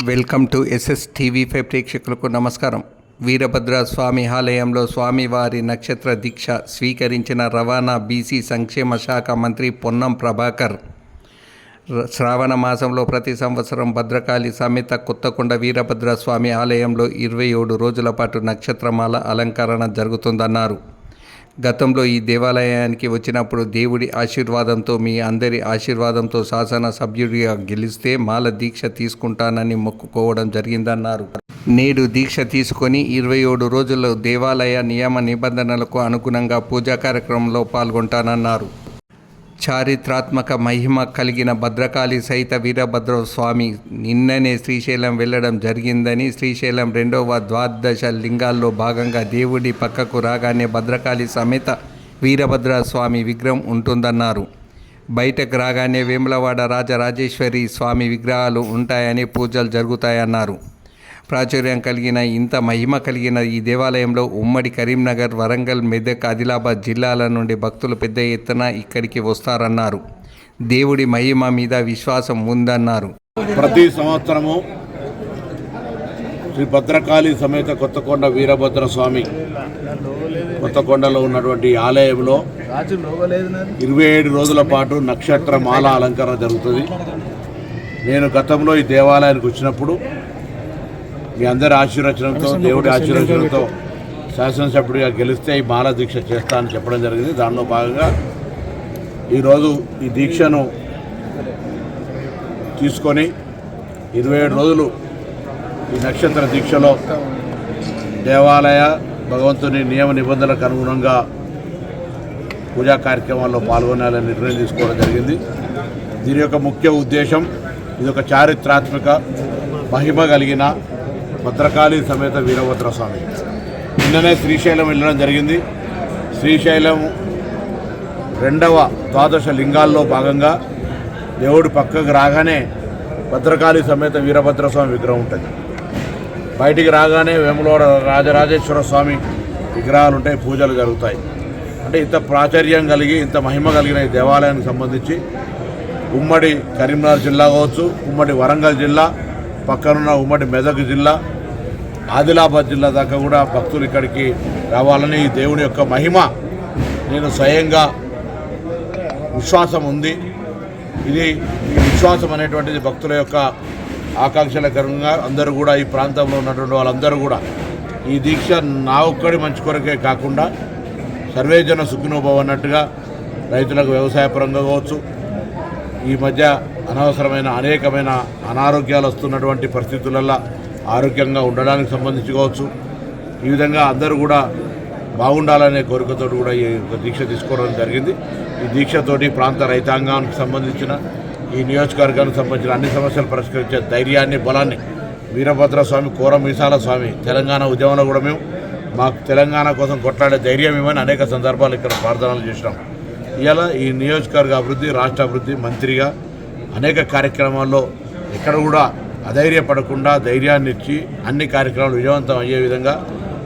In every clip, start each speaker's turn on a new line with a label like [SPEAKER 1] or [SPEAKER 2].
[SPEAKER 1] Welcome to SSTV5 ప్రేక్షకులకు నమస్కారం. వీరభద్ర స్వామి ఆలయంలో స్వామివారి నక్షత్ర దీక్ష స్వీకరించిన రవాణా బీసీ సంక్షేమ శాఖ మంత్రి పొన్నం ప్రభాకర్. శ్రావణ మాసంలో ప్రతి సంవత్సరం భద్రకాళి సమేత కొత్తకొండ వీరభద్ర స్వామి ఆలయంలో 27 రోజుల పాటు నక్షత్రమాల అలంకరణ జరుగుతుందన్నారు. గతంలో ఈ దేవాలయానికి వచ్చినప్పుడు దేవుడి ఆశీర్వాదంతో మీ అందరి ఆశీర్వాదంతో శాసన సభ్యుడిగా గెలిస్తే మాల దీక్ష తీసుకుంటానని మొక్కుకోవడం జరిగిందన్నారు. నేడు దీక్ష తీసుకొని 27 రోజుల్లో దేవాలయ నియమ నిబంధనలకు అనుగుణంగా పూజా కార్యక్రమంలో పాల్గొంటానన్నారు. చారిత్రాత్మక మహిమ కలిగిన భద్రకాళి సహిత వీరభద్ర స్వామి నిన్ననే శ్రీశైలం వెళ్లడం జరిగిందని, శ్రీశైలం 2వ ద్వాదశ లింగాల్లో భాగంగా దేవుడి పక్కకు రాగానే భద్రకాళి సమేత వీరభద్ర స్వామి విగ్రహం ఉంటుందన్నారు. బయటకు రాగానే వేములవాడ రాజరాజేశ్వరి స్వామి విగ్రహాలు ఉంటాయని పూజలు జరుగుతాయన్నారు. ప్రాచుర్యం కలిగిన ఇంత మహిమ కలిగిన ఈ దేవాలయంలో ఉమ్మడి కరీంనగర్, వరంగల్, మెదక్, ఆదిలాబాద్ జిల్లాల నుండి భక్తులు పెద్ద ఎత్తున ఇక్కడికి వస్తారన్నారు. దేవుడి మహిమ మీద విశ్వాసం ఉందన్నారు.
[SPEAKER 2] ప్రతి సంవత్సరము శ్రీ భద్రకాళి సమేత కొత్తకొండ వీరభద్ర స్వామి కొత్తకొండలో ఉన్నటువంటి ఆలయంలో 27 రోజుల పాటు నక్షత్ర మాల అలంకరణ జరుగుతుంది. నేను గతంలో ఈ దేవాలయానికి వచ్చినప్పుడు మీ అందరి ఆశీర్వచనంతో, దేవుడి ఆశీర్వచనంతో శాసనసభ్యుడిగా గెలిస్తే ఈ మాల దీక్ష చేస్తానని చెప్పడం జరిగింది. దానిలో భాగంగా ఈరోజు ఈ దీక్షను తీసుకొని 27 రోజులు ఈ నక్షత్ర దీక్షలో దేవాలయ భగవంతుని నియమ నిబంధనలకు అనుగుణంగా పూజా కార్యక్రమాల్లో పాల్గొనాలని నిర్ణయం తీసుకోవడం జరిగింది. దీని యొక్క ముఖ్య ఉద్దేశం, ఇది ఒక చారిత్రాత్మక మహిమ కలిగిన భద్రకాళి సమేత వీరభద్ర స్వామి. నిన్ననే శ్రీశైలం వెళ్ళడం జరిగింది. శ్రీశైలం 2వ ద్వాదశ లింగాల్లో భాగంగా దేవుడి పక్కకు రాగానే భద్రకాళి సమేత వీరభద్ర స్వామి విగ్రహం ఉంటుంది. బయటికి రాగానే వేములవాడ రాజరాజేశ్వర స్వామి విగ్రహాలు ఉంటాయి, పూజలు జరుగుతాయి. అంటే ఇంత ప్రాచుర్యం కలిగి, ఇంత మహిమ కలిగిన ఈ దేవాలయానికి సంబంధించి ఉమ్మడి కరీంనగర్ జిల్లా కావచ్చు, ఉమ్మడి వరంగల్ జిల్లా, పక్కనున్న ఉమ్మడి మెదక్ జిల్లా, ఆదిలాబాద్ జిల్లా దాకా కూడా భక్తులు ఇక్కడికి రావాలని ఈ దేవుని యొక్క మహిమ నేను స్వయంగా విశ్వాసం ఉంది. ఈ విశ్వాసం అనేటువంటిది భక్తుల యొక్క ఆకాంక్షల కారణంగా అందరూ కూడా, ఈ ప్రాంతంలో ఉన్నటువంటి వాళ్ళందరూ కూడా ఈ దీక్ష నా ఒక్కడి మంచి కొరకే కాకుండా సర్వేజన సుఖినోభవ అన్నట్టుగా రైతులకు వ్యవసాయపరంగా కావచ్చు, ఈ మధ్య అనవసరమైన అనేకమైన అనారోగ్యాలు వస్తున్నటువంటి పరిస్థితులలో ఆరోగ్యంగా ఉండడానికి సంబంధించి కావచ్చు, ఈ విధంగా అందరూ కూడా బాగుండాలనే కోరికతో కూడా ఈ దీక్ష తీసుకోవడం జరిగింది. ఈ దీక్షతోటి ప్రాంత రైతాంగానికి సంబంధించిన, ఈ నియోజకవర్గానికి సంబంధించిన అన్ని సమస్యలు పరిష్కరించే ధైర్యాన్ని, బలాన్ని వీరభద్ర స్వామి, కోర మీసాల స్వామి తెలంగాణ ఉద్యమంలో కూడా మేము మాకు తెలంగాణ కోసం కొట్లాడే ధైర్యం ఇవ్వని అనేక సందర్భాలు ఇక్కడ ప్రార్థనలు చేసినాం. ఇలా ఈ నియోజకవర్గ అభివృద్ధి, రాష్ట్ర అభివృద్ధి మంత్రిగా అనేక కార్యక్రమాల్లో ఎక్కడ కూడా అధైర్యపడకుండా ధైర్యాన్ని ఇచ్చి అన్ని కార్యక్రమాలు విజయవంతం అయ్యే విధంగా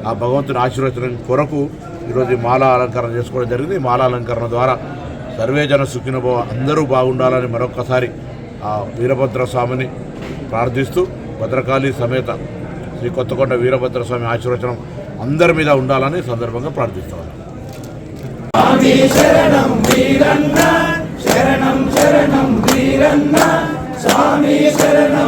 [SPEAKER 2] ఆ భగవంతుని ఆశీర్వచనం కొరకు ఈరోజు మాల అలంకరణ చేసుకోవడం జరిగింది. మాల అలంకరణ ద్వారా సర్వేజన సుఖినభవ, అందరూ బాగుండాలని మరొక్కసారి ఆ వీరభద్ర స్వామిని ప్రార్థిస్తూ భద్రకాళి సమేత శ్రీ కొత్తకొండ వీరభద్ర స్వామి ఆశీర్వచనం అందరి మీద ఉండాలని సందర్భంగా ప్రార్థిస్తున్నాను. శరణం వీరన్న, శరణం శరణం వీరన్న, స్వామి శరణం.